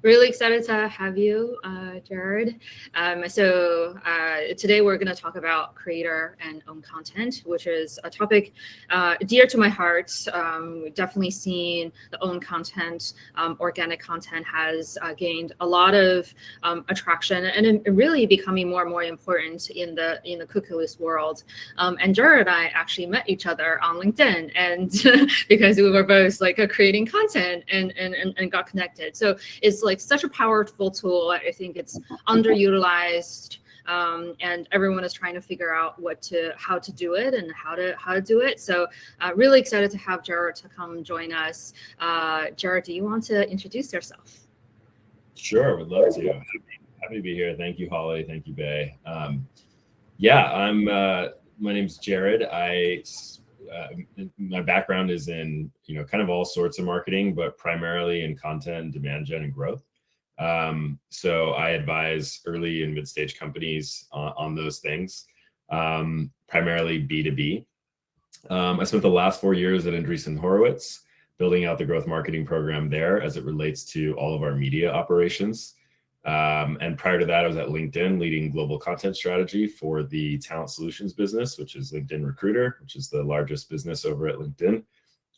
Really excited to have you, Jared. Today we're going to talk about creator and own content, which is a topic dear to my heart. We've definitely seen the own content, organic content has gained a lot of attraction and really becoming more and more important in the cookieless world. And Jared and I actually met each other on LinkedIn, and because we were both like creating content and got connected. So it's like such a powerful tool. I think it's underutilized, and everyone is trying to figure out how to do it and how to do it. So really excited to have Jared to come join us. Jared, do you want to introduce yourself? Sure, would love to. Happy to be here. Thank you, Holly. Thank you, Bay. My name's Jared. My background is in kind of all sorts of marketing, but primarily in content, demand gen, and growth. So I advise early and mid-stage companies on those things, primarily B2B. I spent the last 4 years at Andreessen Horowitz building out the growth marketing program there as it relates to all of our media operations. And prior to that, I was at LinkedIn leading global content strategy for the talent solutions business, which is LinkedIn Recruiter, which is the largest business over at LinkedIn.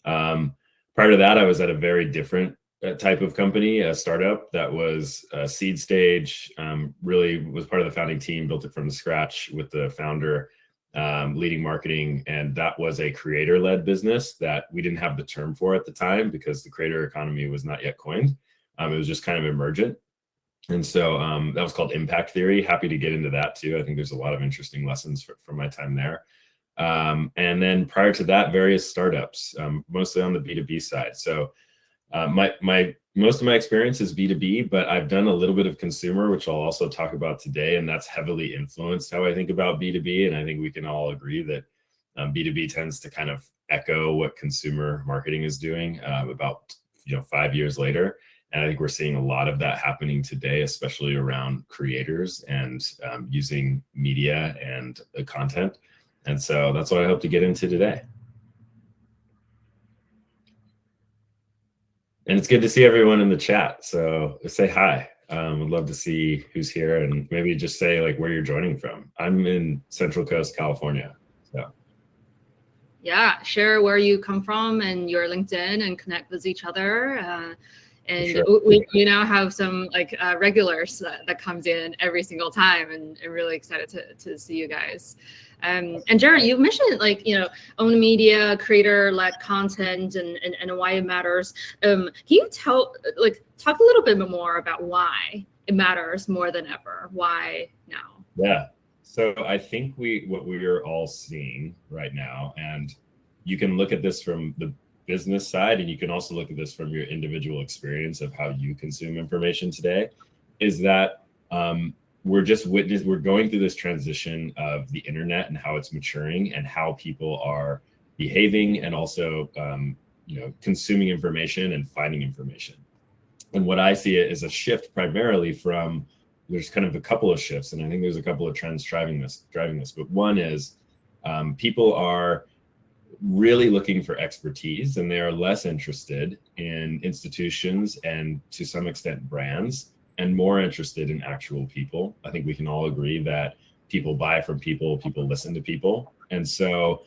Prior to that, I was at a very different type of company, a startup that was seed stage, really was part of the founding team, built it from scratch with the founder leading marketing. And that was a creator-led business that we didn't have the term for at the time because the creator economy was not yet coined. It was just kind of emergent. And so that was called impact theory. Happy to get into that too. I think there's a lot of interesting lessons from my time there. And then prior to that, various startups, mostly on the B2B side. So most of my experience is B2B, but I've done a little bit of consumer, which I'll also talk about today. And that's heavily influenced how I think about B2B. And I think we can all agree that B2B tends to kind of echo what consumer marketing is doing about 5 years later. And I think we're seeing a lot of that happening today, especially around creators and using media and content. And so that's what I hope to get into today. And it's good to see everyone in the chat. So say hi. Would love to see who's here and maybe just say like where you're joining from. I'm in Central Coast, California. So. Yeah, share where you come from and your LinkedIn and connect with each other. And sure. we now have some like regulars that comes in every single time, and I'm really excited to see you guys. And Jared, you mentioned own media, creator-led content, and why it matters. Can you talk a little bit more about why it matters more than ever? Why now? Yeah. So I think what we are all seeing right now, and you can look at this from the business side, and you can also look at this from your individual experience of how you consume information today, is that we're going through this transition of the internet and how it's maturing and how people are behaving and also consuming information and finding information. And what I see it is a shift primarily from, there's kind of a couple of shifts, and I think there's a couple of trends driving this. But one is people are really looking for expertise, and they are less interested in institutions and to some extent brands, and more interested in actual people. I think we can all agree that people buy from people, people listen to people. And so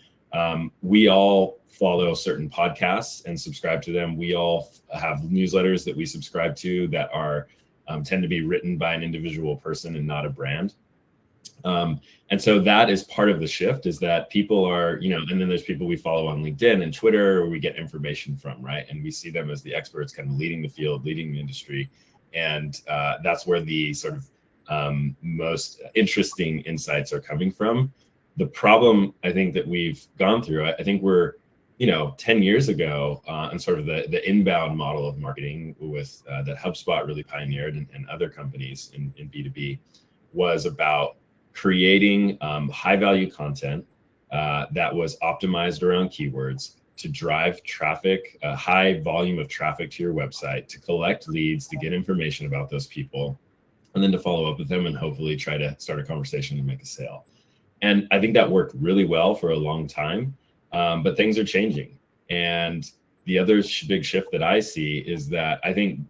we all follow certain podcasts and subscribe to them. We all have newsletters that we subscribe to that are tend to be written by an individual person and not a brand. And so that is part of the shift, is that people are, and then there's people we follow on LinkedIn and Twitter where we get information from, right? And we see them as the experts kind of leading the field, leading the industry. And that's where the sort of most interesting insights are coming from. The problem I think that we've gone through, I think we're, 10 years ago and sort of the inbound model of marketing with that HubSpot really pioneered and other companies in B2B was about creating high value content that was optimized around keywords to drive traffic, a high volume of traffic to your website, to collect leads, to get information about those people, and then to follow up with them and hopefully try to start a conversation and make a sale. And I think that worked really well for a long time, but things are changing. And the other big shift that I see is that I think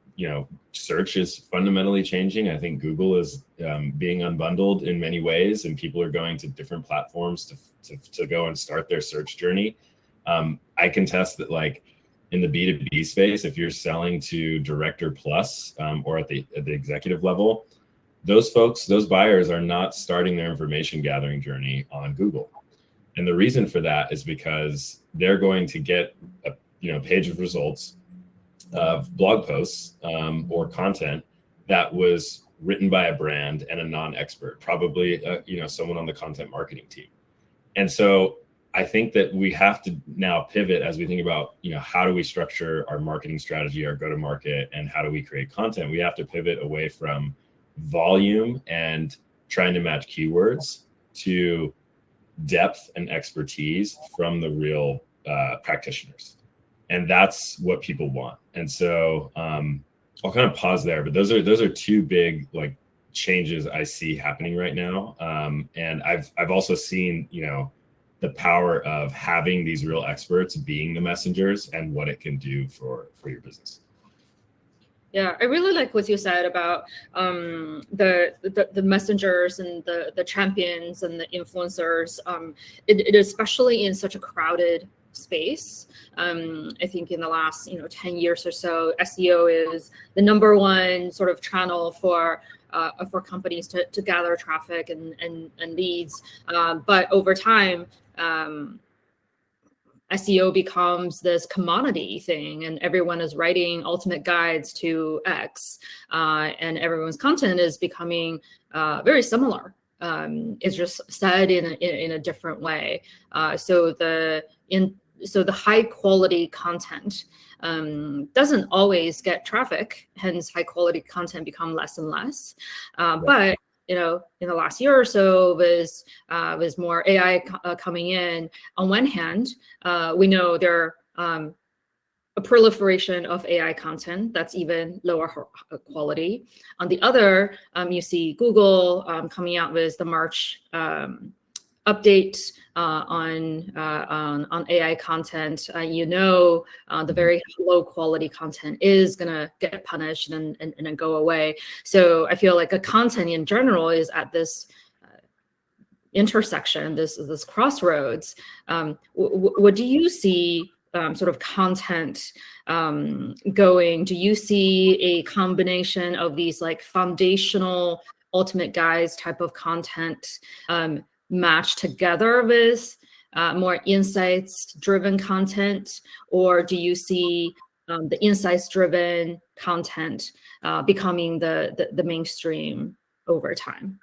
search is fundamentally changing. I think Google is being unbundled in many ways, and people are going to different platforms to go and start their search journey. I can test that, like in the B2B space, if you're selling to director plus or at the executive level, those folks, those buyers are not starting their information gathering journey on Google. And the reason for that is because they're going to get a page of results of blog posts or content that was written by a brand and a non-expert, probably someone on the content marketing team. And so I think that we have to now pivot as we think about how do we structure our marketing strategy, our go-to-market, and how do we create content. We have to pivot away from volume and trying to match keywords to depth and expertise from the real practitioners. And that's what people want. And so I'll kind of pause there, but those are two big changes I see happening right now. And I've also seen, the power of having these real experts being the messengers and what it can do for your business. Yeah, I really like what you said about the messengers and the champions and the influencers. It especially in such a crowded space. I think in the last 10 years or so, SEO is the number one sort of channel for companies to gather traffic and leads. But over time, SEO becomes this commodity thing, and everyone is writing ultimate guides to X, and everyone's content is becoming very similar. It's just said in a different way. So the high quality content doesn't always get traffic, hence high quality content become less and less. But in the last year or so, was more AI coming in. On one hand, we know there a proliferation of AI content that's even lower quality. On the other, you see Google coming out with the March update on AI content. The very low quality content is gonna get punished and then go away. So I feel like a content in general is at this intersection, this crossroads. What do you see sort of content going? Do you see a combination of these foundational ultimate guides type of content matched together with more insights-driven content, or do you see the insights-driven content becoming the mainstream over time?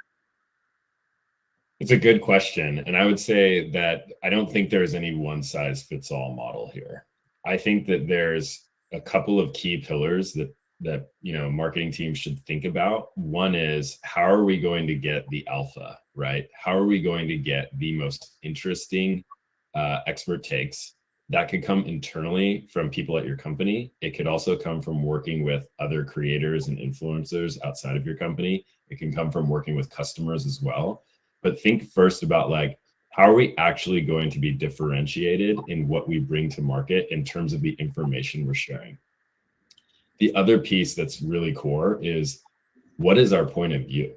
It's a good question. And I would say that I don't think there's any one-size-fits-all model here. I think that there's a couple of key pillars that marketing teams should think about. One is, how are we going to get the alpha, right? How are we going to get the most interesting expert takes? That could come internally from people at your company. It could also come from working with other creators and influencers outside of your company. It can come from working with customers as well. But think first about how are we actually going to be differentiated in what we bring to market in terms of the information we're sharing? The other piece that's really core is, what is our point of view,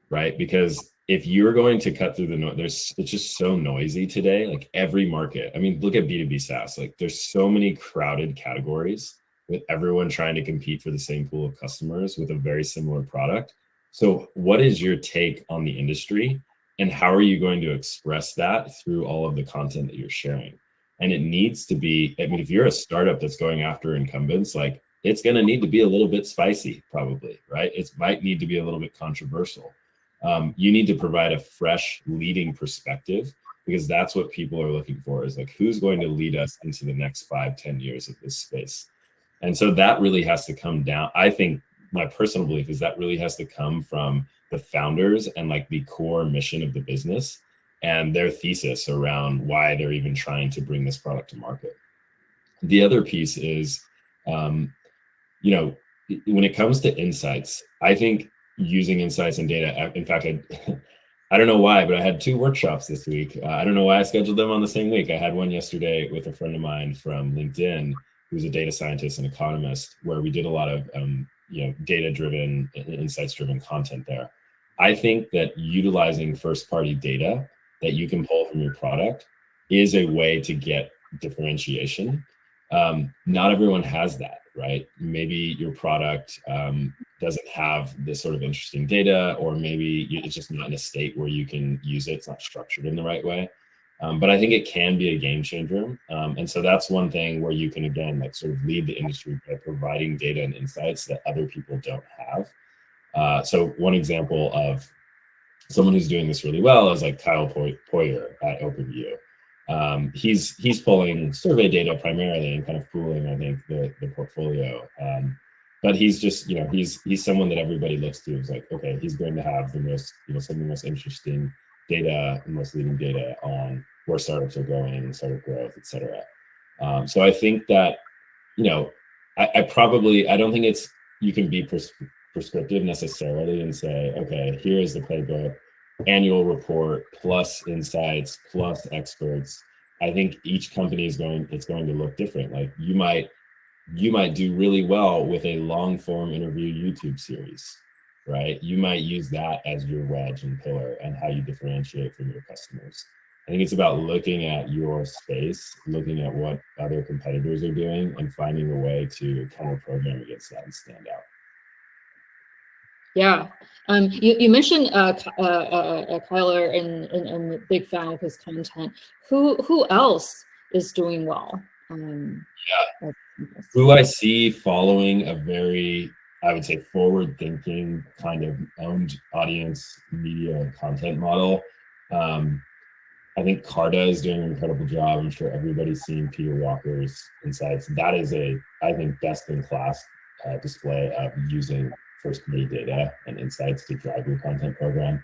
right? Because if you're going to cut through the noise, it's just so noisy today. Every market, look at B2B SaaS. There's so many crowded categories with everyone trying to compete for the same pool of customers with a very similar product. So what is your take on the industry, and how are you going to express that through all of the content that you're sharing? And it needs to be, if you're a startup that's going after incumbents, it's going to need to be a little bit spicy, probably, right? It might need to be a little bit controversial. You need to provide a fresh leading perspective, because that's what people are looking for, is who's going to lead us into the next 5-10 years of this space. And so that really has to come down. I think my personal belief is that really has to come from the founders and the core mission of the business and their thesis around why they're even trying to bring this product to market. The other piece is, when it comes to insights, I think using insights and data, in fact, I don't know why, but I had 2 workshops this week. I don't know why I scheduled them on the same week. I had one yesterday with a friend of mine from LinkedIn who's a data scientist and economist, where we did a lot of data-driven, insights-driven content there. I think that utilizing first-party data that you can pull from your product is a way to get differentiation. Not everyone has that, right? Maybe your product doesn't have this sort of interesting data, or maybe it's just not in a state where you can use it. It's not structured in the right way. But I think it can be a game changer. And so that's one thing where you can, again, like sort of lead the industry by providing data and insights that other people don't have. So one example of someone who's doing this really well is like Kyle Poyer at OpenView. He's pulling survey data primarily and kind of pooling, I think, the portfolio. But he's just, he's someone that everybody looks to is like, okay, he's going to have the most, some of the most interesting data and most leading data on where startups are going, startup growth, et cetera. So I think that, I don't think you can be prescriptive necessarily and say, okay, here is the playbook, annual report plus insights plus experts. I think each company it's going to look different. Like you might do really well with a long form interview YouTube series, right? You might use that as your wedge and pillar and how you differentiate from your customers. I think it's about looking at your space, looking at what other competitors are doing, and finding a way to counter program against that and stand out. Yeah, you mentioned Kyler and a big fan of his content. Who else is doing well? Who I see following a very, I would say, forward-thinking kind of owned audience media and content model. I think Carta is doing an incredible job. I'm sure everybody's seen Peter Walker's insights. That is I think, best-in-class display of using first-party data and insights to drive your content program.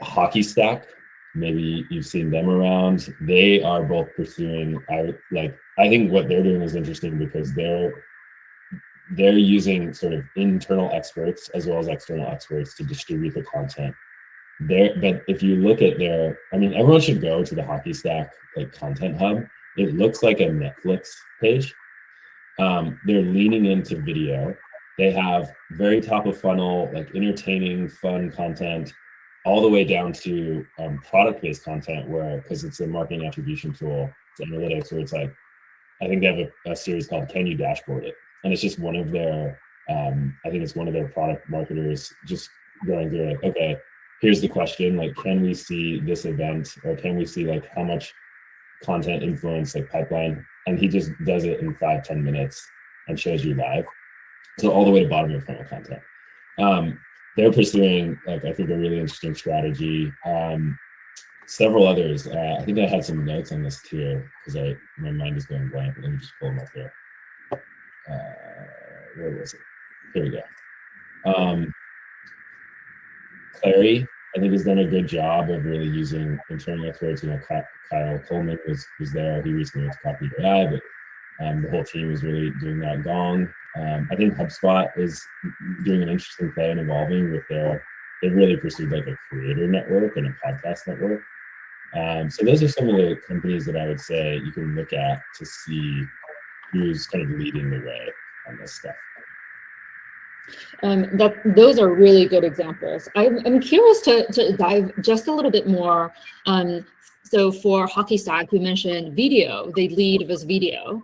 Hockey Stack, maybe you've seen them around. They are both pursuing, I think what they're doing is interesting because they're using sort of internal experts as well as external experts to distribute the content. But if you look at everyone should go to the Hockey Stack content hub. It looks like a Netflix page. They're leaning into video. They have very top of funnel, entertaining, fun content, all the way down to product-based content because it's a marketing attribution tool, it's analytics, where it's I think they have a series called Can You Dashboard It? And it's just one of their, I think it's one of their product marketers just going through okay, here's the question, can we see this event, or can we see how much content influence pipeline? And he just does it in 5-10 minutes and shows you live. So all the way to bottom of funnel content. They're pursuing I think a really interesting strategy. Several others. I think I had some notes on this too because my mind is going blank. Let me just pull them up here. Where was it? Here we go. Clary, I think, has done a good job of really using internal experts. Kyle Coleman was there. He recently went to Copy AI, but the whole team is really doing that. Gong. I think HubSpot is doing an interesting play and evolving with they've really pursued a creator network and a podcast network. So those are some of the companies that I would say you can look at to see who's kind of leading the way on this stuff. Those are really good examples. I'm curious to dive just a little bit more. So for Hockey Stack, you mentioned video. They lead with video,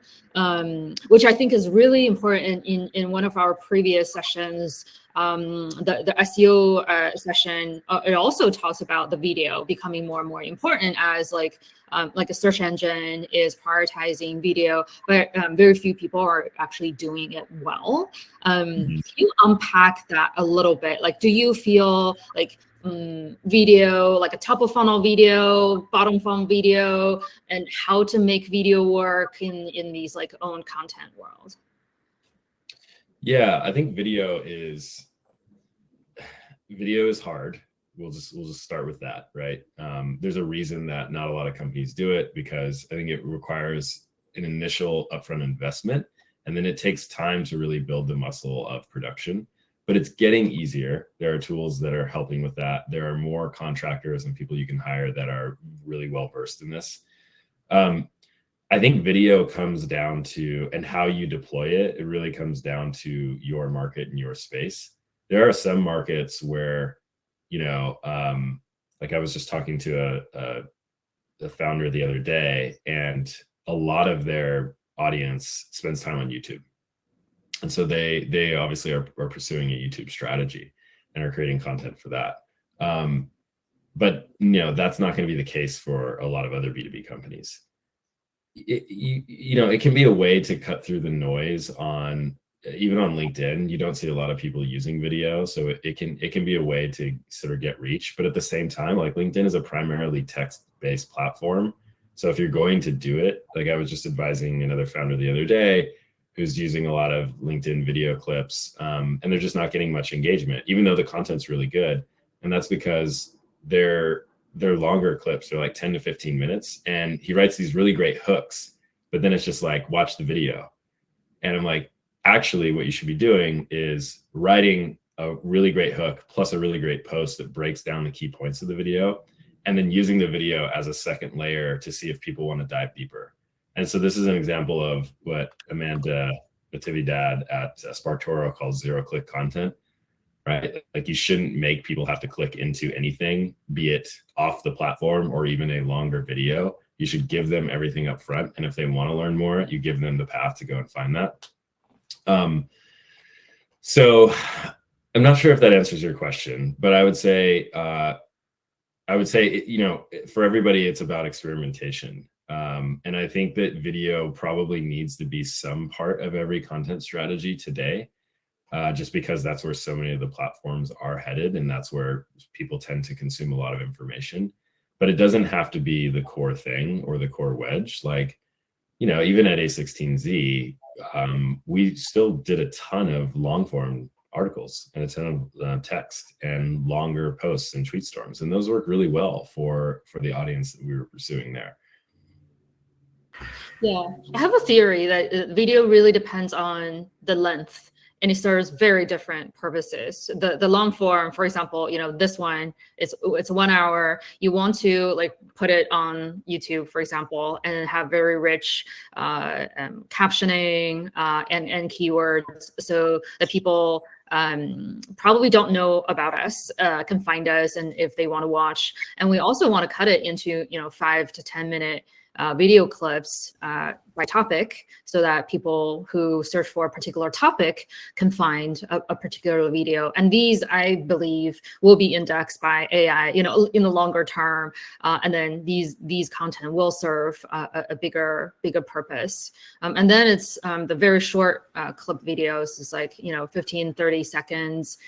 which I think is really important. In one of our previous sessions, the SEO session, it also talks about the video becoming more and more important as a search engine is prioritizing video, but very few people are actually doing it well. Can you unpack that a little bit? Do you feel video, a top of funnel video, bottom funnel video, and how to make video work in these owned content world? Yeah, I think video is hard. We'll just start with that, right? There's a reason that not a lot of companies do it, because I think it requires an initial upfront investment, and then it takes time to really build the muscle of production. But it's getting easier. There are tools that are helping with that. There are more contractors and people you can hire that are really well versed in this. I I think video comes down to, and how you deploy it, it really comes down to your market and your space. There are some markets where, like I was just talking to a founder the other day, and a lot of their audience spends time on YouTube. And so they obviously are pursuing a YouTube strategy and are creating content for that. But that's not going to be the case for a lot of other B2B companies. It can be a way to cut through the noise even on LinkedIn. You don't see a lot of people using video, so it can be a way to sort of get reach. But at the same time, like, LinkedIn is a primarily text-based platform. So if you're going to do it, like I was just advising another founder the other day who's using a lot of LinkedIn video clips, and they're just not getting much engagement, even though the content's really good. And that's because they're longer clips. They're like 10 to 15 minutes. And he writes these really great hooks, but then it's just like, watch the video. And I'm like, actually, what you should be doing is writing a really great hook plus a really great post that breaks down the key points of the video, and then using the video as a second layer to see if people want to dive deeper. And so this is an example of what Amanda Natividad at SparkToro calls zero-click content, right? Like, you shouldn't make people have to click into anything, be it off the platform or even a longer video. You should give them everything up front. And if they want to learn more, you give them the path to go and find that. So I'm not sure if that answers your question, but I would say, for everybody, it's about experimentation. And I think that video probably needs to be some part of every content strategy today, just because that's where so many of the platforms are headed, and that's where people tend to consume a lot of information. But it doesn't have to be the core thing or the core wedge. Like, even at A16Z, we still did a ton of long form articles and a ton of text and longer posts and tweet storms, and those work really well for the audience that we were pursuing there. Yeah, I have a theory that video really depends on the length, and it serves very different purposes. The long form, for example, this one, it's 1 hour. You want to like put it on YouTube, for example, and have very rich captioning and keywords, so that people probably don't know about us can find us, and if they want to watch. And we also want to cut it into 5 to 10 minute video clips by topic, so that people who search for a particular topic can find a particular video. And these, I believe, will be indexed by AI, in the longer term. And then these content will serve a bigger purpose. And then it's the very short clip videos is like, 15, 30 seconds,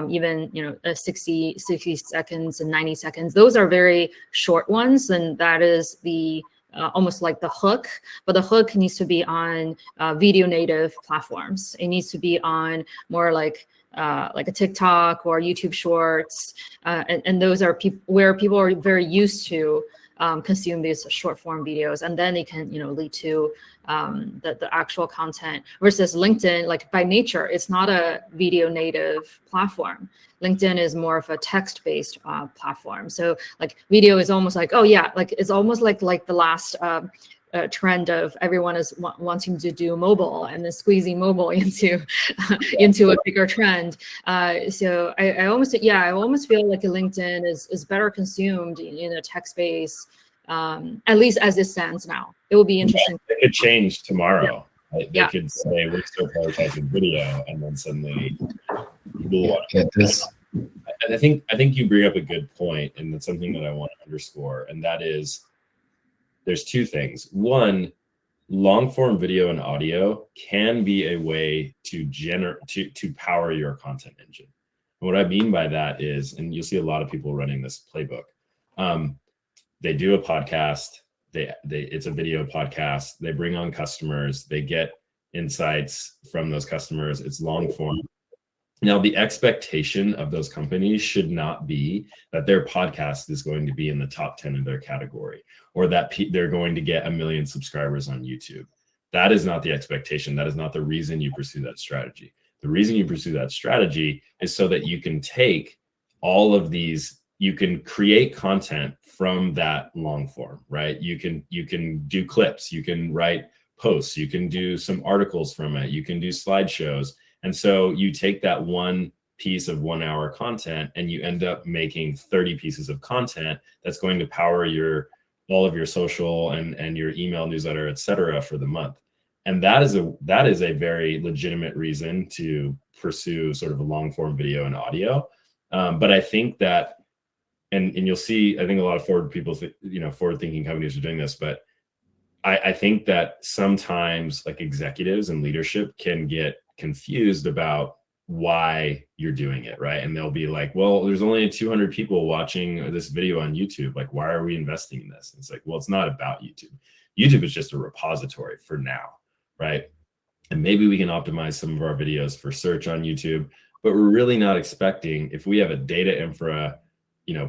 even, 60 seconds and 90 seconds. Those are very short ones. And that is the almost like the hook, but the hook needs to be on video native platforms. It needs to be on more like a TikTok or YouTube Shorts, and those are where people are very used to consume these short form videos, and then they can lead to the actual content. Versus LinkedIn, like by nature, it's not a video native platform. LinkedIn is more of a text-based platform. So like video is almost like, it's almost like the last trend of everyone is wanting to do mobile, and then squeezing mobile into a bigger trend. So I almost feel like LinkedIn is better consumed in a text space, at least as it stands now. It will be interesting. It could change tomorrow. Yeah. They could say we're still prioritizing video, and then suddenly people want get this. I think you bring up a good point, and it's something that I want to underscore, and that is, there's two things. One, long form video and audio can be a way to power your content engine. And what I mean by that is, and you'll see a lot of people running this playbook. They do a podcast. It's a video podcast. They bring on customers. They get insights from those customers. It's long form. Now, the expectation of those companies should not be that their podcast is going to be in the top 10 of their category, or that they're going to get 1 million subscribers on YouTube. That is not the expectation. That is not the reason you pursue that strategy. The reason you pursue that strategy is so that you can take all of these you can create content from that long form, right? You can do clips, you can write posts, you can do some articles from it, you can do slideshows. And so you take that one piece of 1 hour content and you end up making 30 pieces of content that's going to power all of your social and your email newsletter, et cetera, for the month. And that is a very legitimate reason to pursue sort of a long form video and audio. But I think that, and you'll see, I think a lot of forward thinking companies are doing this, but I think that sometimes like executives and leadership can get confused about why you're doing it, right? And they'll be like, well, there's only 200 people watching this video on YouTube. Like, why are we investing in this? And it's like, well, it's not about YouTube. YouTube is just a repository for now, right? And maybe we can optimize some of our videos for search on YouTube, but we're really not expecting, if we have a data infra,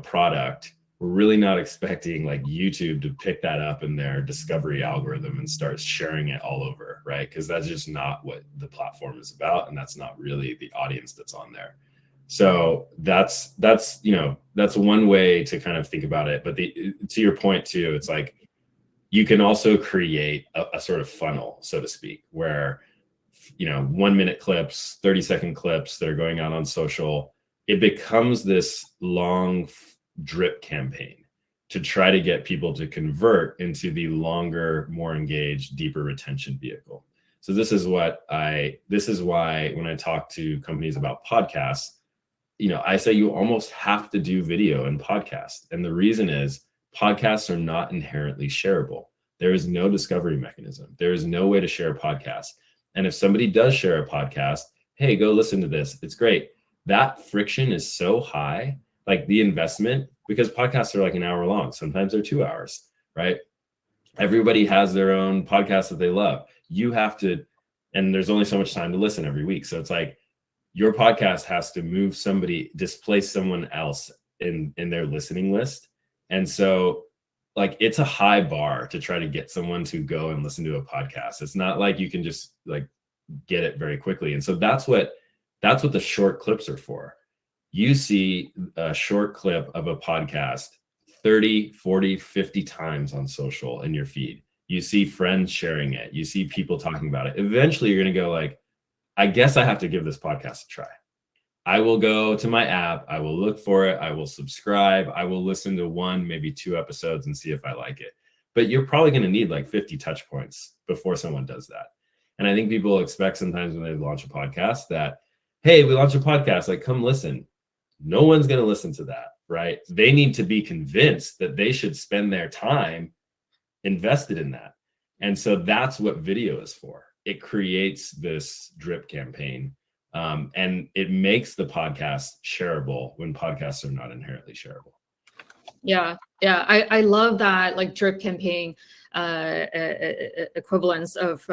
product, we're really not expecting like YouTube to pick that up in their discovery algorithm and start sharing it all over, right? Because that's just not what the platform is about, and that's not really the audience that's on there. So that's one way to kind of think about it. But to your point too, it's like you can also create a sort of funnel, so to speak, where 1 minute clips, 30-second clips that are going out on social. It becomes this long drip campaign to try to get people to convert into the longer, more engaged, deeper retention vehicle. So this is why when I talk to companies about podcasts, I say you almost have to do video and podcast. And the reason is podcasts are not inherently shareable. There is no discovery mechanism. There is no way to share a podcast. And if somebody does share a podcast, hey, go listen to this. It's great. That friction is so high, like the investment, because podcasts are like an hour long. Sometimes they're 2 hours, right? Everybody has their own podcast that they love. You have to, and there's only so much time to listen every week. So it's like your podcast has to displace someone else in their listening list. And so like, it's a high bar to try to get someone to go and listen to a podcast. It's not like you can just like get it very quickly. And so that's what the short clips are for. You see a short clip of a podcast 30, 40, 50 times on social in your feed. You see friends sharing it. You see people talking about it. Eventually you're going to go like, I guess I have to give this podcast a try. I will go to my app. I will look for it. I will subscribe. I will listen to 1, maybe 2 episodes and see if I like it. But you're probably going to need like 50 touch points before someone does that. And I think people expect sometimes when they launch a podcast that, hey, we launched a podcast, like come listen. No one's going to listen to that, right? They need to be convinced that they should spend their time invested in that. And so that's what video is for. It creates this drip campaign. And it makes the podcast shareable when podcasts are not inherently shareable. Yeah. I love that, like drip campaign equivalence of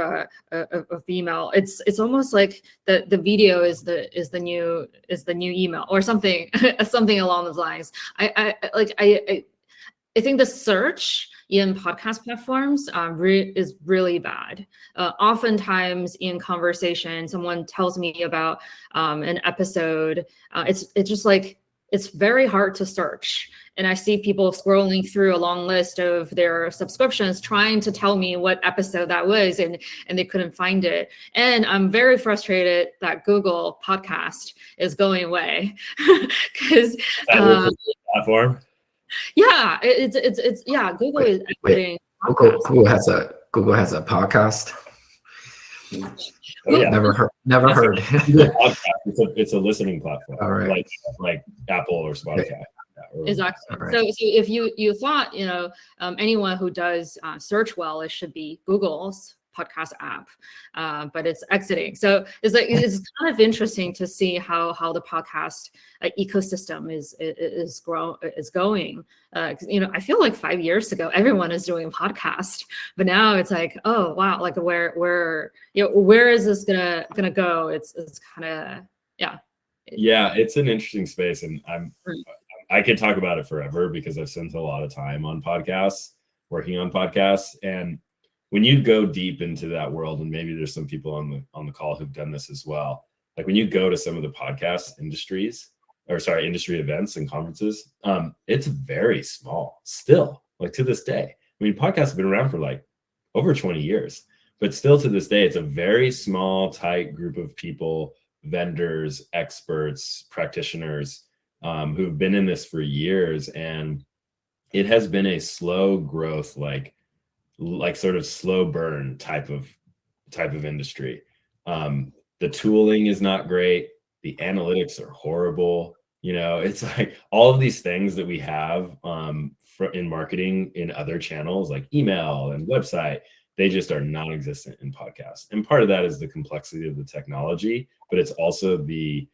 email. It's almost like the video is the new email or something something along those lines. I think the search in podcast platforms is really bad. Oftentimes in conversation, someone tells me about an episode. It's just like, it's very hard to search. And I see people scrolling through a long list of their subscriptions, trying to tell me what episode that was, and they couldn't find it. And I'm very frustrated that Google Podcast is going away because platform. Yeah, it's Google is Wait, Google has a podcast. Oh, yeah. Never heard. It's a listening platform. All right. like Apple or Spotify. Exactly. Right. So if you thought anyone who does search well, it should be Google's podcast app, but it's exiting. So it's kind of interesting to see how the podcast ecosystem is going. I feel like 5 years ago everyone is doing a podcast, but now it's like, oh wow, like where is this gonna go? It's kind of it's an interesting space, and I could talk about it forever because I've spent a lot of time on podcasts, working on podcasts. And when you go deep into that world, and maybe there's some people on the call who've done this as well, like when you go to some of the podcast industries, industry events and conferences, it's very small still, like to this day. I mean, podcasts have been around for like over 20 years, but still to this day, it's a very small, tight group of people, vendors, experts, practitioners, who've been in this for years. And it has been a slow growth, like sort of slow burn type of industry. The tooling is not great. The analytics are horrible. It's like all of these things that we have in marketing in other channels like email and website, they just are non-existent in podcasts. And part of that is the complexity of the technology, but it's also the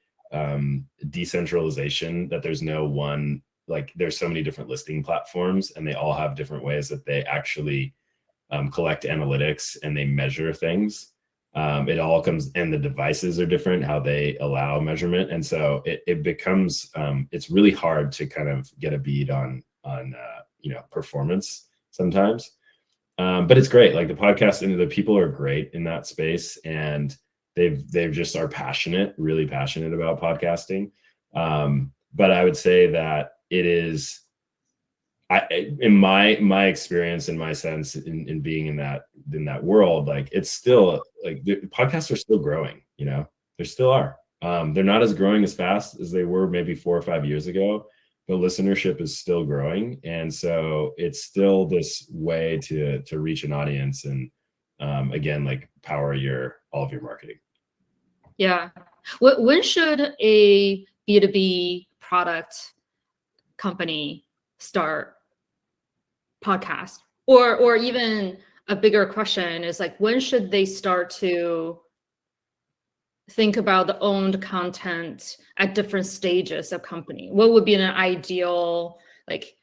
decentralization, that there's no one, like there's so many different listing platforms and they all have different ways that they actually collect analytics and they measure things. It all comes, and the devices are different, how they allow measurement. And so it becomes, it's really hard to kind of get a bead on performance sometimes. But it's great. Like the podcast and the people are great in that space, and they've just are really passionate about podcasting. But I would say that it is, in my experience and my sense in being in that world, like it's still like the podcasts are still growing, they still are. They're not as growing as fast as they were maybe 4 or 5 years ago, but listenership is still growing. And so it's still this way to reach an audience and again, like power all of your marketing. Yeah. When should a B2B product company start podcast? Or even a bigger question is like, when should they start to think about the owned content at different stages of company? What would be an ideal like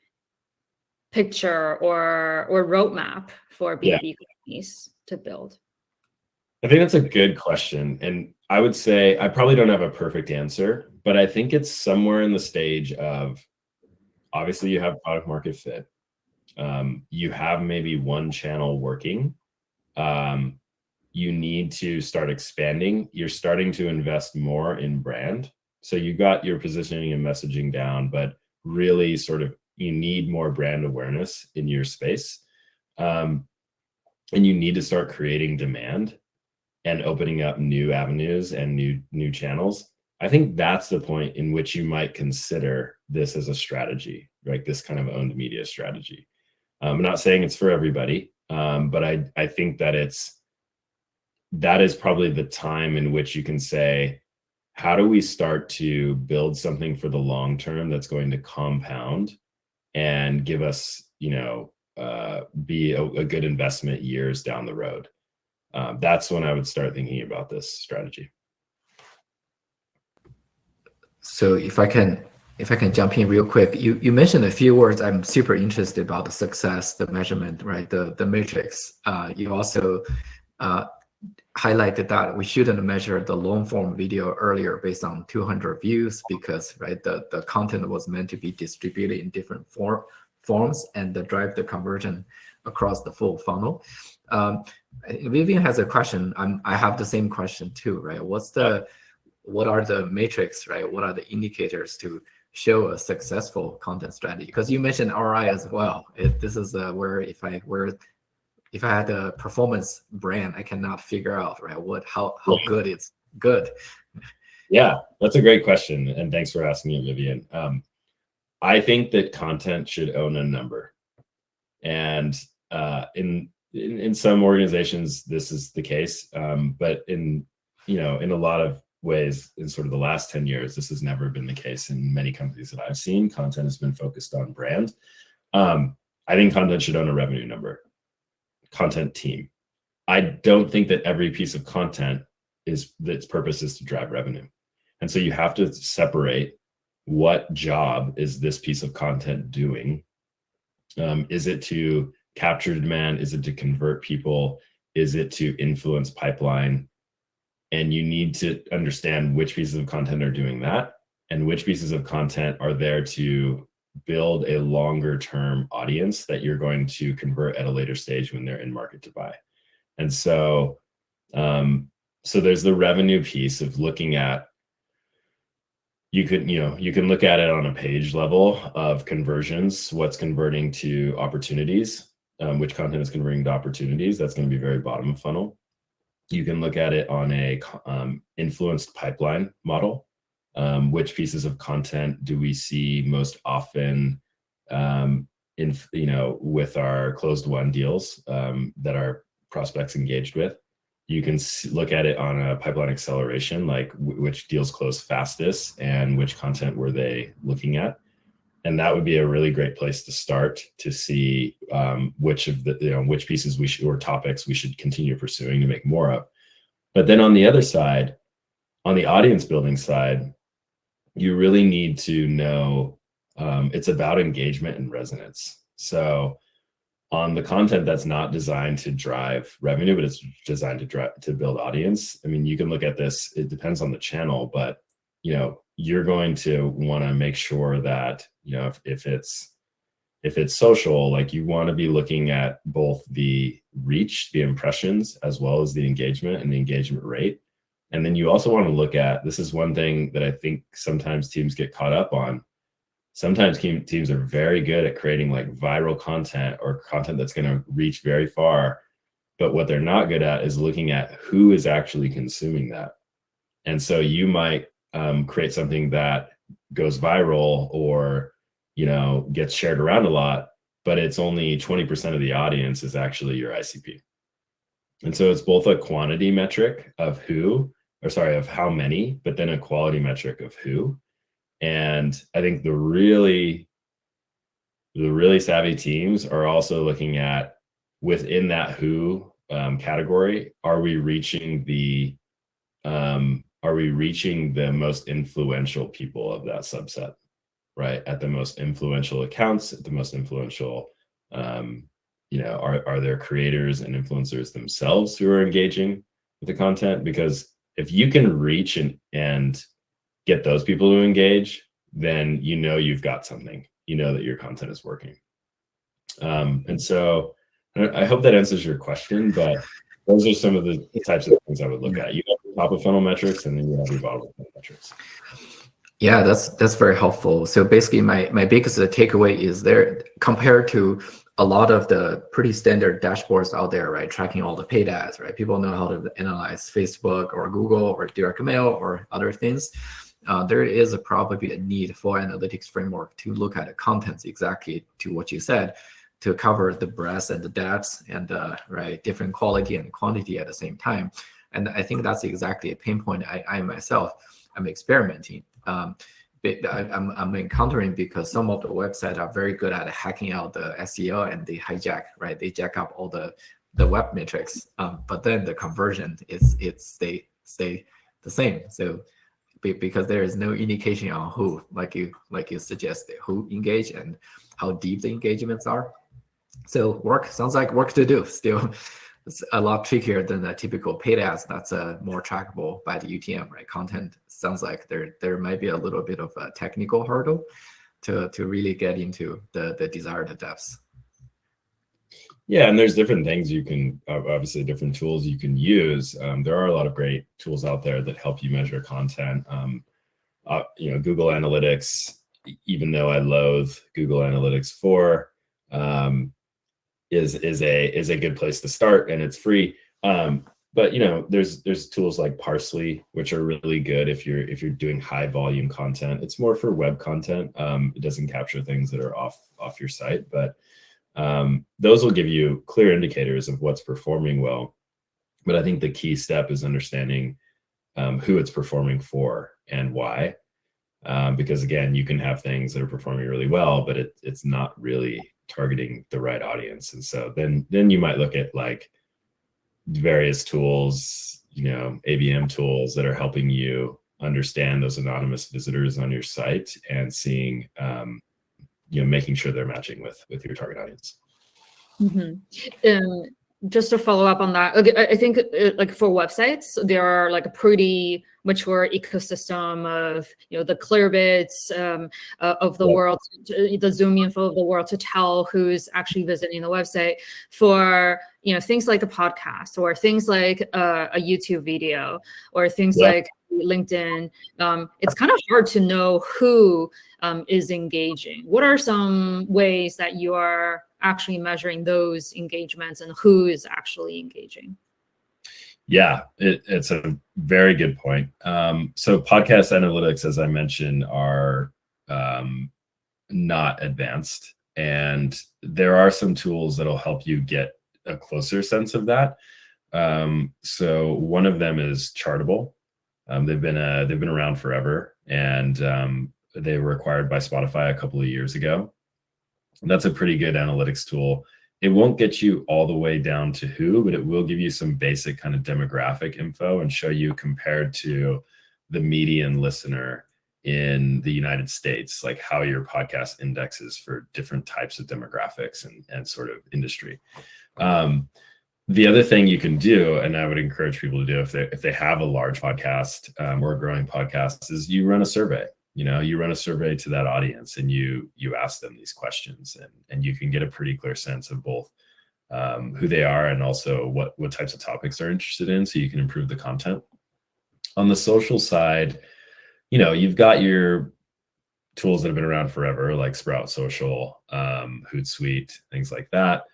picture or roadmap for B2B companies to build? I think that's a good question. And I would say I probably don't have a perfect answer, but I think it's somewhere in the stage of, obviously you have product market fit. You have maybe one channel working. You need to start expanding. You're starting to invest more in brand. So you got your positioning and messaging down, but really sort of you need more brand awareness in your space. And you need to start creating demand and opening up new avenues and new channels. I think that's the point in which you might consider this as a strategy, right? This kind of owned media strategy. I'm not saying it's for everybody, but I think that that is probably the time in which you can say, how do we start to build something for the long term that's going to compound and give us, be a good investment years down the road? That's when I would start thinking about this strategy. So if I can jump in real quick, you mentioned a few words I'm super interested about: the success, the measurement, right? The metrics. You also highlighted that we shouldn't measure the long form video earlier based on 200 views because, right, the content was meant to be distributed in different forms and drive the conversion across the full funnel. Vivian has a question. I have the same question too, right? What are the metrics, right? What are the indicators to show a successful content strategy? Because you mentioned ROI as well. This is where if I had a performance brand, I cannot figure out, right, how good it's good. Yeah, that's a great question, and thanks for asking it, Vivian. I think that content should own a number, and in some organizations this is the case, but in a lot of ways, in sort of the last 10 years, this has never been the case. In many companies that I've seen, content has been focused on brand. I think content should own a revenue number. Content team. I don't think that every piece of content its purpose is to drive revenue. And so you have to separate what job is this piece of content doing. Is it to capture demand? Is it to convert people? Is it to influence pipeline? And you need to understand which pieces of content are doing that and which pieces of content are there to build a longer term audience that you're going to convert at a later stage when they're in market to buy. And so, so there's the revenue piece of looking at you can look at it on a page level of conversions, what's converting to opportunities, which content is converting to opportunities. That's going to be very bottom of funnel. You can look at it on a influenced pipeline model. Which pieces of content do we see most often with our closed won deals that our prospects engaged with? You can look at it on a pipeline acceleration, like which deals close fastest and which content were they looking at. And that would be a really great place to start to see which pieces or topics we should continue pursuing to make more of. But then on the other side, on the audience building side, you really need to know it's about engagement and resonance. So on the content that's not designed to drive revenue, but it's designed to build audience. I mean, you can look at this, it depends on the channel, but you're going to want to make sure that, if it's social, like you want to be looking at both the reach, the impressions, as well as the engagement and the engagement rate. And then you also want to look at, this is one thing that I think sometimes teams get caught up on. Sometimes teams are very good at creating like viral content or content that's going to reach very far. But what they're not good at is looking at who is actually consuming that. And so you might create something that goes viral or, gets shared around a lot, but it's only 20% of the audience is actually your ICP. And so it's both a quantity metric of how many, but then a quality metric of who. And I think the really savvy teams are also looking at, within that who category, are we reaching the most influential people of that subset, right? At the most influential accounts, at the most influential, are there creators and influencers themselves who are engaging with the content? Because if you can reach and get those people to engage, then you've got something, that your content is working. And so I hope that answers your question, but those are some of the types of things I would look at. You have top of funnel metrics and then you have your bottom of funnel metrics. Yeah, that's very helpful. So basically my biggest takeaway is there, compared to a lot of the pretty standard dashboards out there, right? Tracking all the paid ads, right? People know how to analyze Facebook or Google or direct mail or other things. There is probably a need for analytics framework to look at the contents exactly to what you said, to cover the breadth and the depth and different quality and quantity at the same time. And I think that's exactly a pain point I myself am experimenting. I'm encountering, because some of the websites are very good at hacking out the SEO and they hijack, right? They jack up all the web metrics, but then the conversion stay the same. So because there is no indication on who, like you suggested, who engage and how deep the engagements are. So sounds like work to do still. It's a lot trickier than a typical paid ads that's more trackable by the UTM, right? Content sounds like there might be a little bit of a technical hurdle to really get into the desired depths. Yeah, and there's different things you can, obviously different tools you can use. There are a lot of great tools out there that help you measure content. Google Analytics, even though I loathe Google Analytics 4, is a good place to start, and it's free. But there's tools like Parsley, which are really good if you're doing high volume content. It's more for web content. It doesn't capture things that are off your site, but those will give you clear indicators of what's performing well. But I think the key step is understanding who it's performing for and why. Because again, you can have things that are performing really well, but it's not really targeting the right audience. And so then you might look at like various tools, ABM tools that are helping you understand those anonymous visitors on your site and seeing, making sure they're matching with your target audience. Mm-hmm. just to follow up on that, okay, I think like for websites, there are like a pretty mature ecosystem of, you know, the Clearbits of the world, the Zoom info of the world to tell who's actually visiting the website. For, you know, things like a podcast or things like a YouTube video or things like LinkedIn, it's kind of hard to know who is engaging. What are some ways that you are actually measuring those engagements and who is actually engaging? Yeah, it's a very good point. So podcast analytics, as I mentioned, are not advanced, and there are some tools that'll help you get a closer sense of that. So one of them is Chartable. They've been around forever, and they were acquired by Spotify a couple of years ago. That's a pretty good analytics tool. It won't get you all the way down to who, but it will give you some basic kind of demographic info and show you compared to the median listener in the United States, like how your podcast indexes for different types of demographics and sort of industry. The other thing you can do, and I would encourage people to do if they have a large podcast or a growing podcast, is you run a survey. You know, you run a survey to that audience and you ask them these questions, and you can get a pretty clear sense of both who they are and also what types of topics they're interested in, so you can improve the content. On the social side, you know, you've got your tools that have been around forever, like Sprout Social, Hootsuite, things like that.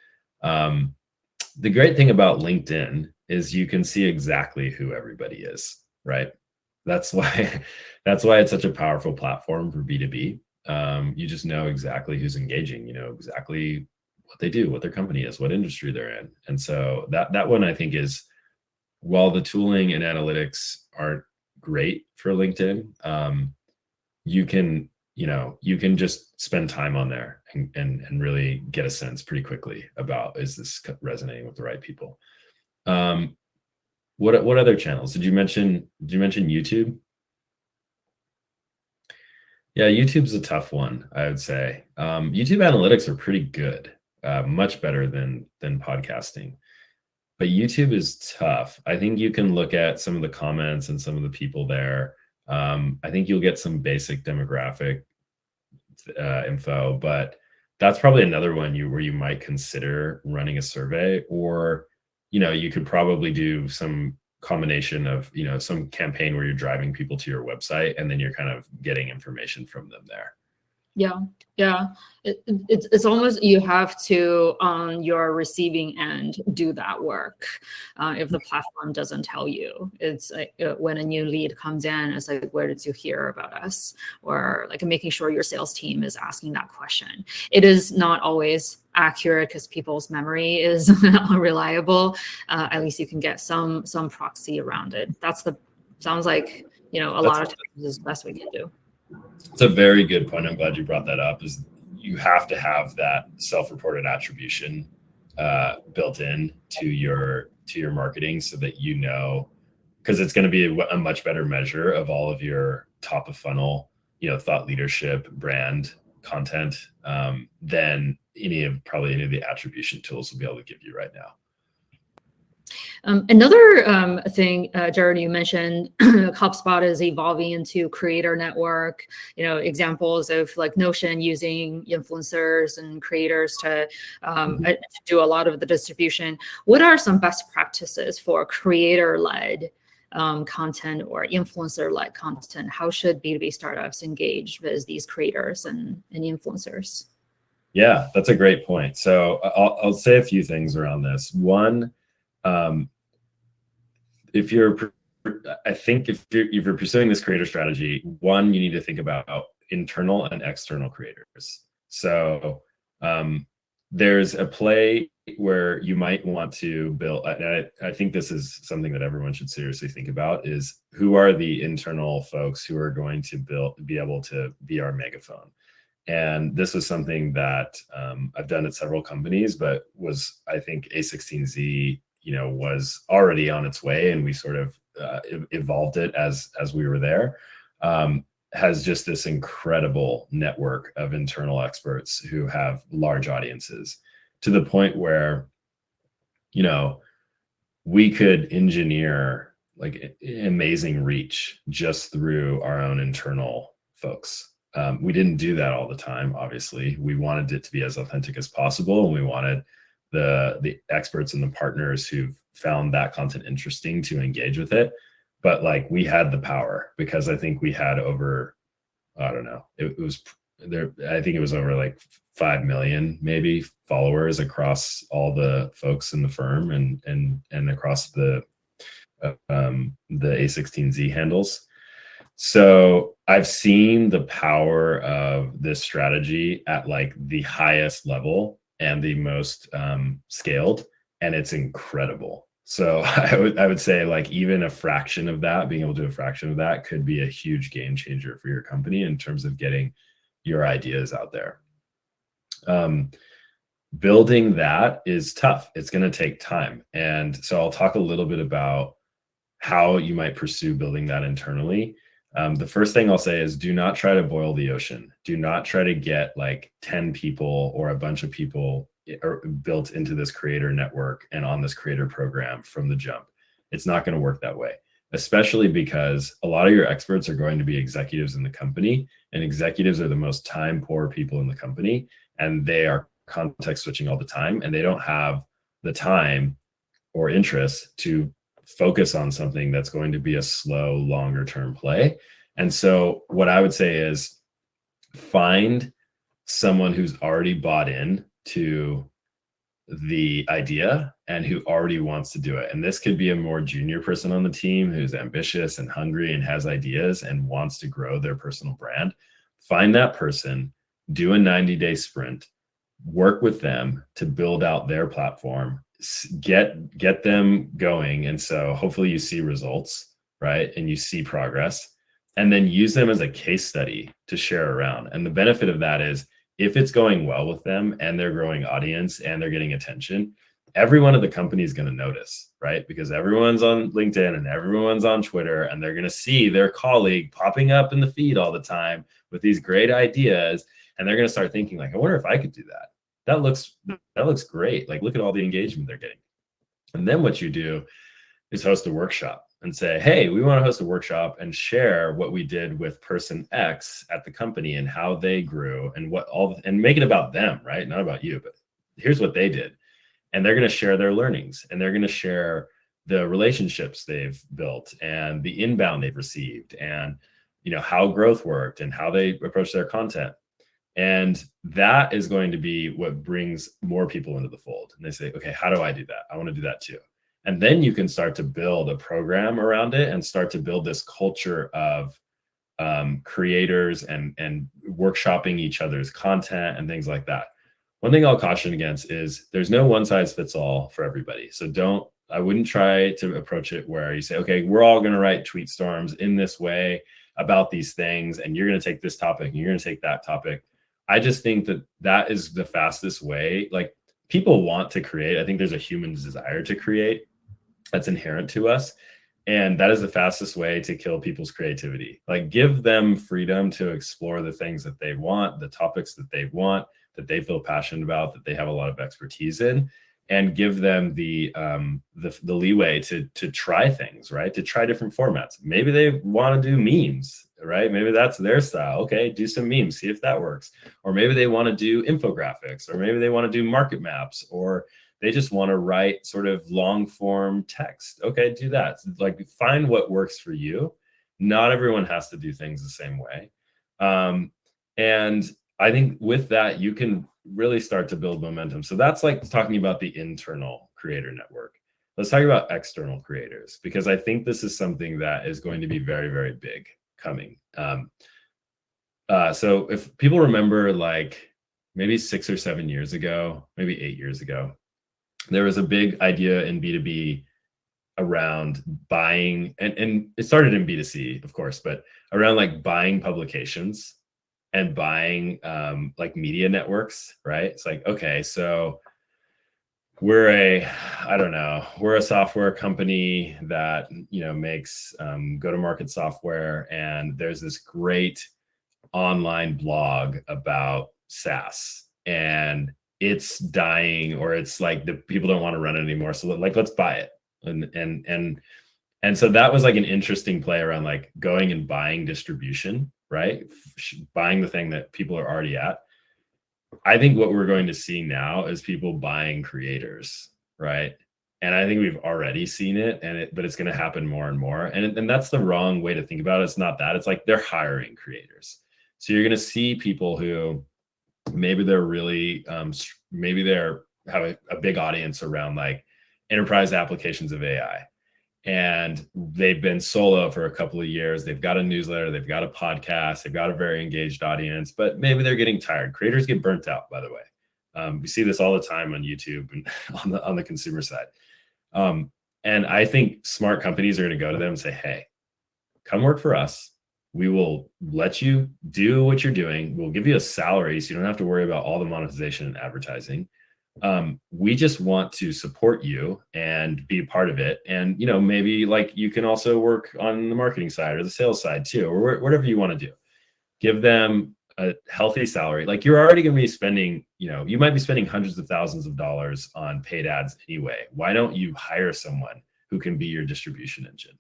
The great thing about LinkedIn is you can see exactly who everybody is, right? That's why it's such a powerful platform for B2B. You just know exactly who's engaging, you know exactly what they do, what their company is, what industry they're in. And so that one, I think, is, while the tooling and analytics aren't great for LinkedIn, you can just spend time on there and really get a sense pretty quickly about, is this resonating with the right people? What other channels did you mention? Did you mention YouTube? Yeah, YouTube's a tough one, I would say. YouTube analytics are pretty good, much better than podcasting. But YouTube is tough. I think you can look at some of the comments and some of the people there. I think you'll get some basic demographic info, but that's probably another one where you might consider running a survey, or, you know, you could probably do some combination of, you know, some campaign where you're driving people to your website and then you're kind of getting information from them there. Yeah. It's almost, you have to, on your receiving end, do that work. If the platform doesn't tell you, it's like when a new lead comes in, it's like, where did you hear about us? Or like making sure your sales team is asking that question. It is not always accurate because people's memory is unreliable. At least you can get some proxy around it. Sounds like, you know, a lot of times is the best we can do. It's a very good point. I'm glad you brought that up. Is you have to have that self-reported attribution built in to your marketing, so that, you know, because it's going to be a much better measure of all of your top of funnel, you know, thought leadership, brand content than probably any of the attribution tools will be able to give you right now. Another thing, Jared, you mentioned HubSpot is evolving into creator network, you know, examples of like Notion using influencers and creators to do a lot of the distribution. What are some best practices for creator-led content or influencer-led content? How should B2B startups engage with these creators and influencers? Yeah, that's a great point. So I'll say a few things around this. One, if you're pursuing this creator strategy, one, you need to think about internal and external creators. So there's a play where you might want to build, and I think this is something that everyone should seriously think about, is who are the internal folks who are going to be able to be our megaphone. And this was something that I've done at several companies, but I think A16Z, you know, was already on its way, and we sort of evolved it as we were there. Has just this incredible network of internal experts who have large audiences, to the point where you know, we could engineer like amazing reach just through our own internal folks. We didn't do that all the time, obviously. We wanted it to be as authentic as possible, and we wanted the experts and the partners who've found that content interesting to engage with it. But like, we had the power, because I think we had over, I don't know, it was there, I think it was over like 5 million maybe followers across all the folks in the firm, and across the A16Z handles. So I've seen the power of this strategy at like the highest level and the most scaled, and it's incredible. So I would say like even a fraction of that, being able to do a fraction of that, could be a huge game changer for your company in terms of getting your ideas out there. Building that is tough. It's going to take time. And so I'll talk a little bit about how you might pursue building that internally. The first thing I'll say is, do not try to boil the ocean. Do not try to get like 10 people or a bunch of people built into this creator network and on this creator program from the jump. It's not going to work that way, especially because a lot of your experts are going to be executives in the company, and executives are the most time poor people in the company, and they are context switching all the time, and they don't have the time or interest to focus on something that's going to be a slow, longer term play. And so what I would say is, find someone who's already bought in to the idea and who already wants to do it. And this could be a more junior person on the team who's ambitious and hungry and has ideas and wants to grow their personal brand. Find that person, do a 90-day sprint, work with them to build out their platform, get them going. And so hopefully you see results, right? And you see progress, and then use them as a case study to share around. And the benefit of that is, if it's going well with them and they're growing audience and they're getting attention, everyone at the company is going to notice, right? Because everyone's on LinkedIn and everyone's on Twitter, and they're going to see their colleague popping up in the feed all the time with these great ideas. And they're going to start thinking like, I wonder if I could do that. That looks great. Like, look at all the engagement they're getting. And then what you do is host a workshop and say, hey, we want to host a workshop and share what we did with person X at the company and how they grew and and make it about them, right? Not about you, but here's what they did. And they're going to share their learnings, and they're going to share the relationships they've built and the inbound they've received, and how growth worked and how they approach their content. And that is going to be what brings more people into the fold. And they say, okay, how do I do that? I want to do that too. And then you can start to build a program around it and start to build this culture of creators and workshopping each other's content and things like that. One thing I'll caution against is, there's no one size fits all for everybody. So I wouldn't try to approach it where you say, okay, we're all going to write tweet storms in this way about these things, and you're going to take this topic and you're going to take that topic. I just think that is the fastest way. Like, people want to create. I think there's a human desire to create that's inherent to us. And that is the fastest way to kill people's creativity. Like, give them freedom to explore the things that they want, the topics that they want, that they feel passionate about, that they have a lot of expertise in, and give them the leeway to try things, right? To try different formats. Maybe they want to do memes, right? Maybe that's their style. Okay, do some memes, see if that works. Or maybe they want to do infographics, or maybe they want to do market maps, or they just want to write sort of long form text. Okay, do that. Like, find what works for you. Not everyone has to do things the same way. And I think with that, you can really start to build momentum. So that's like talking about the internal creator network. Let's talk about external creators, because I think this is something that is going to be very, very big coming. So if people remember, like maybe 6 or 7 years ago, maybe 8 years ago, there was a big idea in B2B around buying, and it started in B2C, of course, but around like buying publications and buying like media networks, right? It's like, okay, so we're a software company that makes go-to-market software, and there's this great online blog about SaaS, and it's dying, or it's like the people don't want to run it anymore. So like, let's buy it. And so that was like an interesting play around like going and buying distribution, right? Buying the thing that people are already at. I think what we're going to see now is people buying creators, right? And I think we've already seen it, but it's going to happen more and more. And that's the wrong way to think about it. It's not that. It's like they're hiring creators. So you're going to see people who maybe they're really, maybe they're have a big audience around like enterprise applications of AI. And they've been solo for a couple of years. They've got a newsletter, they've got a podcast, they've got a very engaged audience, but maybe they're getting tired. Creators get burnt out, by the way. We see this all the time on YouTube and on the consumer side. And I think smart companies are going to go to them and say, hey, come work for us. We will let you do what you're doing. We'll give you a salary so you don't have to worry about all the monetization and advertising. We just want to support you and be a part of it. And, you know, maybe like you can also work on the marketing side or the sales side too, or whatever you want to do. Give them a healthy salary. Like you're already going to be spending, you know, you might be spending hundreds of thousands of dollars on paid ads anyway. Why don't you hire someone who can be your distribution engine?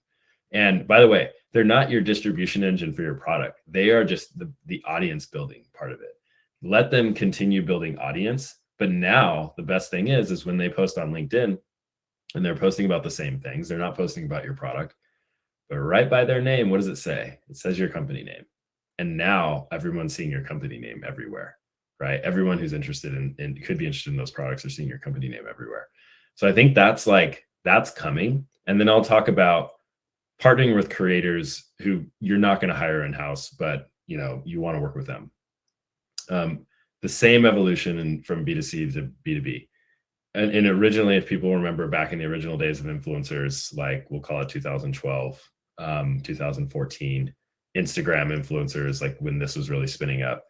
And by the way, they're not your distribution engine for your product. They are just the audience building part of it. Let them continue building audience. But now the best thing is when they post on LinkedIn and they're posting about the same things, they're not posting about your product, but right by their name, what does it say? It says your company name. And now everyone's seeing your company name everywhere, right? Everyone who's interested in could be interested in those products are seeing your company name everywhere. So I think that's coming. And then I'll talk about partnering with creators who you're not going to hire in-house, but you know, you want to work with them. The same evolution from B2C to B2B. And originally, if people remember back in the original days of influencers, like we'll call it 2012, 2014, Instagram influencers, like when this was really spinning up,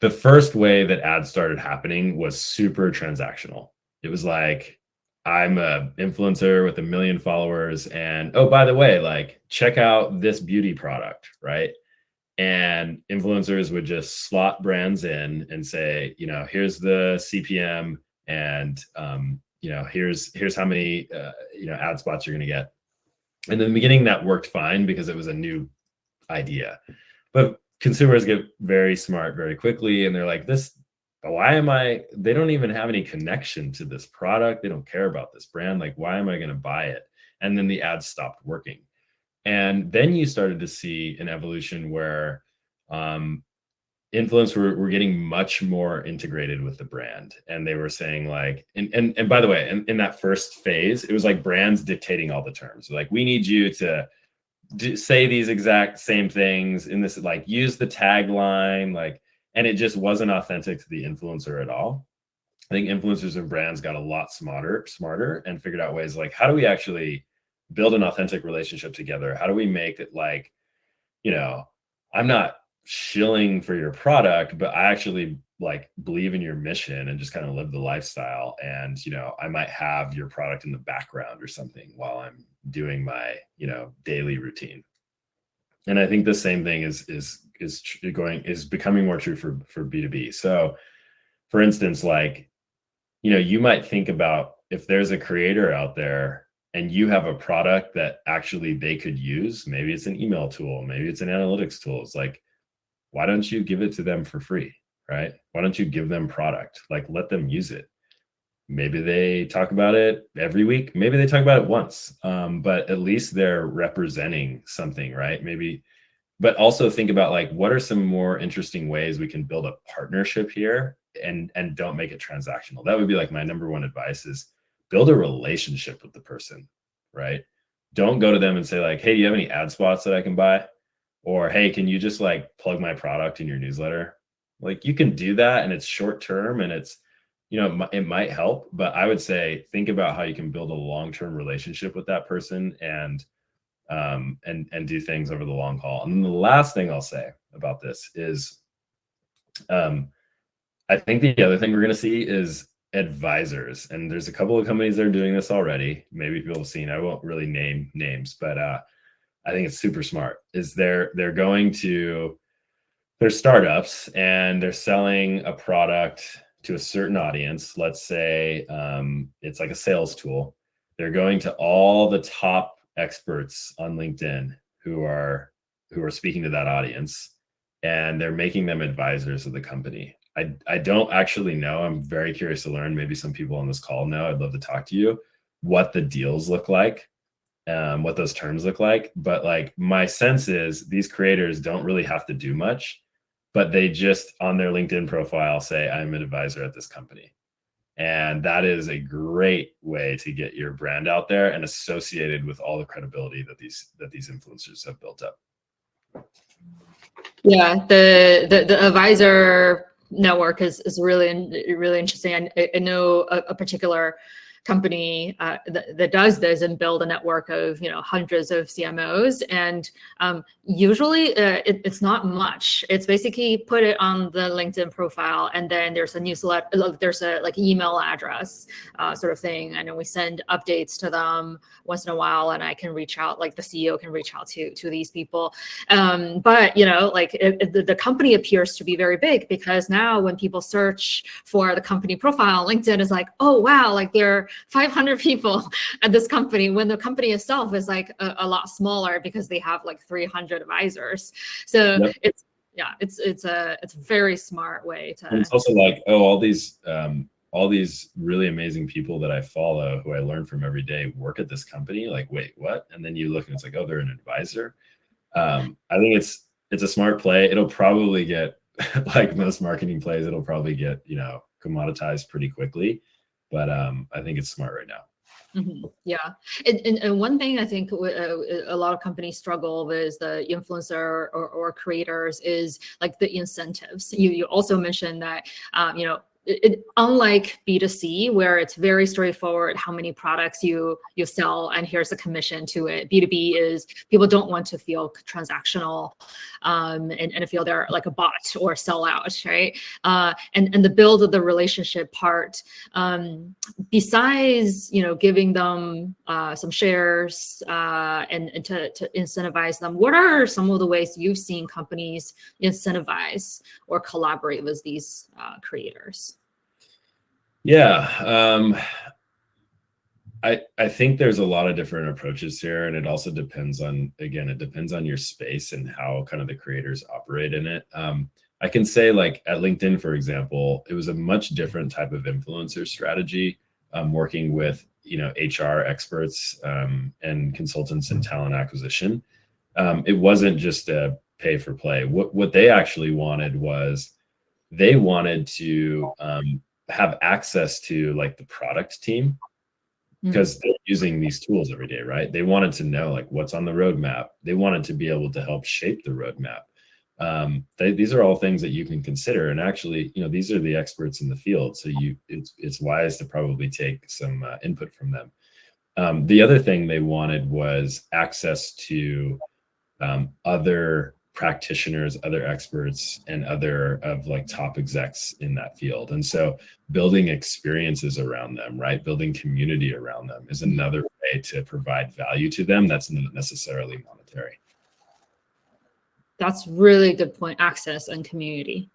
the first way that ads started happening was super transactional. It was like, I'm an influencer with 1 million followers. And oh, by the way, like check out this beauty product, right? And influencers would just slot brands in and say, you know, here's the CPM and, you know, here's how many, you know, ad spots you're going to get. And in the beginning that worked fine because it was a new idea, but consumers get very smart very quickly. And they're like, they don't even have any connection to this product. They don't care about this brand. Like, why am I going to buy it? And then the ads stopped working. And then you started to see an evolution where influencers were getting much more integrated with the brand. And they were saying like, and by the way, in that first phase, it was like brands dictating all the terms. Like, we need you to say these exact same things in this, like use the tagline, like, and it just wasn't authentic to the influencer at all. I think influencers and brands got a lot smarter and figured out ways like, how do we actually build an authentic relationship together? How do we make it like, you know, I'm not shilling for your product, but I actually like believe in your mission and just kind of live the lifestyle. And, you know, I might have your product in the background or something while I'm doing my, you know, daily routine. And I think the same thing is becoming more true for B2B. So for instance, like, you know, you might think about if there's a creator out there and you have a product that actually they could use, maybe it's an email tool, maybe it's an analytics tool. It's like, why don't you give it to them for free, right? Why don't you give them product? Like, let them use it. Maybe they talk about it every week. Maybe they talk about it once, but at least they're representing something, right? Maybe, but also think about like, what are some more interesting ways we can build a partnership here and don't make it transactional? That would be like my number one advice is build a relationship with the person, right? Don't go to them and say like, hey, do you have any ad spots that I can buy? Or, hey, can you just like plug my product in your newsletter? Like, you can do that and it's short term and it's, you know, it might help, but I would say, think about how you can build a long-term relationship with that person and do things over the long haul. And then the last thing I'll say about this is, I think the other thing we're going to see is advisors. And there's a couple of companies that are doing this already. Maybe people have seen, I won't really name names, but I think it's super smart, is they're startups and they're selling a product to a certain audience. Let's say it's like a sales tool. They're going to all the top experts on LinkedIn who are speaking to that audience, and they're making them advisors of the company. I don't actually know. I'm very curious to learn. Maybe some people on this call know. I'd love to talk to you what the deals look like, what those terms look like. But like my sense is these creators don't really have to do much, but they just on their LinkedIn profile say, I'm an advisor at this company. And that is a great way to get your brand out there and associated with all the credibility that these influencers have built up. Yeah, the advisor network is really interesting. I know a particular company that does this and build a network of hundreds of CMOs, and usually it's not much. It's basically put it on the LinkedIn profile, and then there's a newsletter, there's a like email address sort of thing, and then we send updates to them once in a while, and I can reach out, like the CEO can reach out to these people. But the company appears to be very big, because now when people search for the company profile, LinkedIn is like, oh wow, like they're 500 people at this company, when the company itself is like a lot smaller, because they have like 300 advisors. So yep. It's a very smart way to. And it's also like, oh, all these really amazing people that I follow, who I learn from every day, work at this company. Like, wait, what? And then you look and it's like, oh, they're an advisor. I think it's a smart play. It'll probably get like most marketing plays, it'll probably get commoditized pretty quickly. But I think it's smart right now. Mm-hmm. Yeah. And one thing I think a lot of companies struggle with, the influencer or creators, is like the incentives. You also mentioned that, unlike B2C, where it's very straightforward how many products you sell and here's the commission to it, B2B is people don't want to feel transactional and feel they're like a bot or sell out, right? And the build of the relationship part, besides giving them some shares and to incentivize them, what are some of the ways you've seen companies incentivize or collaborate with these creators? Yeah, I think there's a lot of different approaches here, and it also depends on your space and how kind of the creators operate in it. I can say, like at LinkedIn, for example, it was a much different type of influencer strategy, working with HR experts and consultants in talent acquisition. It wasn't just a pay for play. What they actually wanted was they wanted to have access to like the product team, because they're using these tools every day, right? They wanted to know like what's on the roadmap. They wanted to be able to help shape the roadmap. These are all things that you can consider, and actually, these are the experts in the field, so it's wise to probably take some input from them. The other thing they wanted was access to other practitioners, other experts, and other of like top execs in that field. And so building experiences around them, right? Building community around them is another way to provide value to them that's not necessarily monetary. That's really good point. Access and community.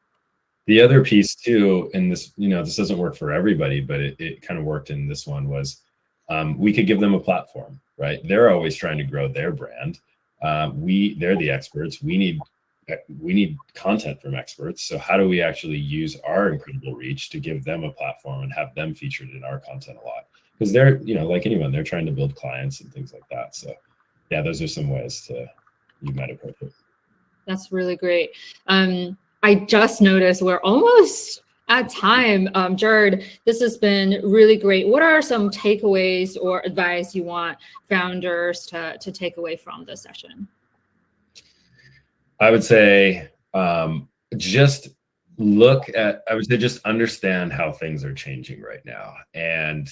The other piece too, and this, this doesn't work for everybody, but it kind of worked in this one, was we could give them a platform, right? They're always trying to grow their brand. They're the experts. We need content from experts. So how do we actually use our incredible reach to give them a platform and have them featured in our content a lot? Because they're, like anyone, they're trying to build clients and things like that. So yeah, those are some ways you might approach it. That's really great. I just noticed we're almost at time. Jared, this has been really great. What are some takeaways or advice you want founders to take away from this session? I would say just understand how things are changing right now. And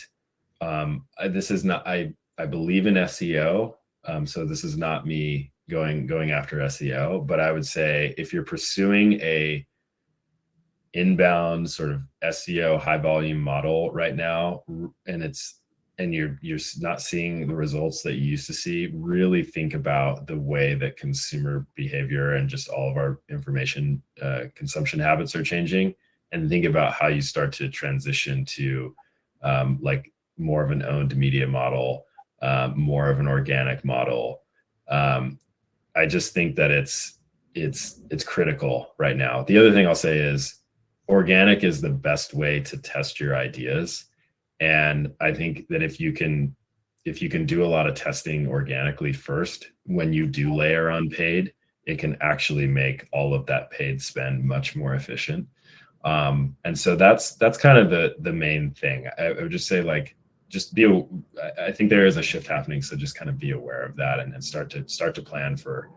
this is not, I believe in SEO. So this is not me going after SEO, but I would say if you're pursuing a inbound sort of SEO high volume model right now, and you're not seeing the results that you used to see, really think about the way that consumer behavior and just all of our information consumption habits are changing, and think about how you start to transition to like more of an owned media model, more of an organic model. I just think that it's critical right now. The other thing I'll say is organic is the best way to test your ideas. And I think that if you can do a lot of testing organically first, when you do layer on paid, it can actually make all of that paid spend much more efficient. And so that's kind of the main thing. I would just say, like, I think there is a shift happening. So just kind of be aware of that and start to plan for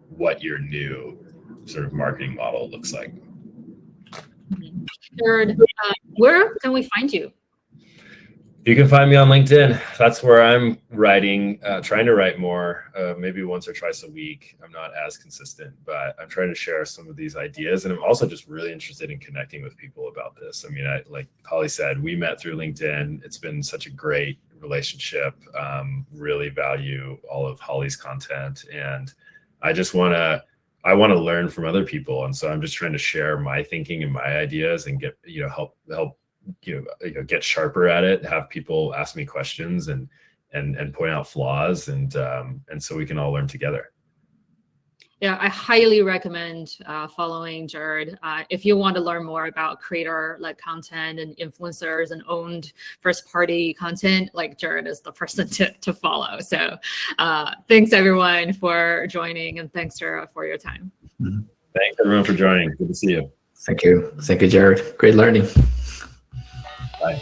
what your new sort of marketing model looks like. Third, where can we find you? You can find me on LinkedIn. That's where I'm writing, trying to write more, maybe once or twice a week. I'm not as consistent, but I'm trying to share some of these ideas. And I'm also just really interested in connecting with people about this. I mean, like Holly said, we met through LinkedIn. It's been such a great relationship. Really value all of Holly's content. And I just want to learn from other people. And so I'm just trying to share my thinking and my ideas and get, help get sharper at it, have people ask me questions and point out flaws, and so we can all learn together. Yeah, I highly recommend following Jared. If you want to learn more about creator-led content and influencers and owned first-party content, like, Jared is the person to follow. So thanks everyone for joining, and thanks Jared for your time. Thanks everyone for joining. Good to see you. Thank you, Jared. Great learning. Bye.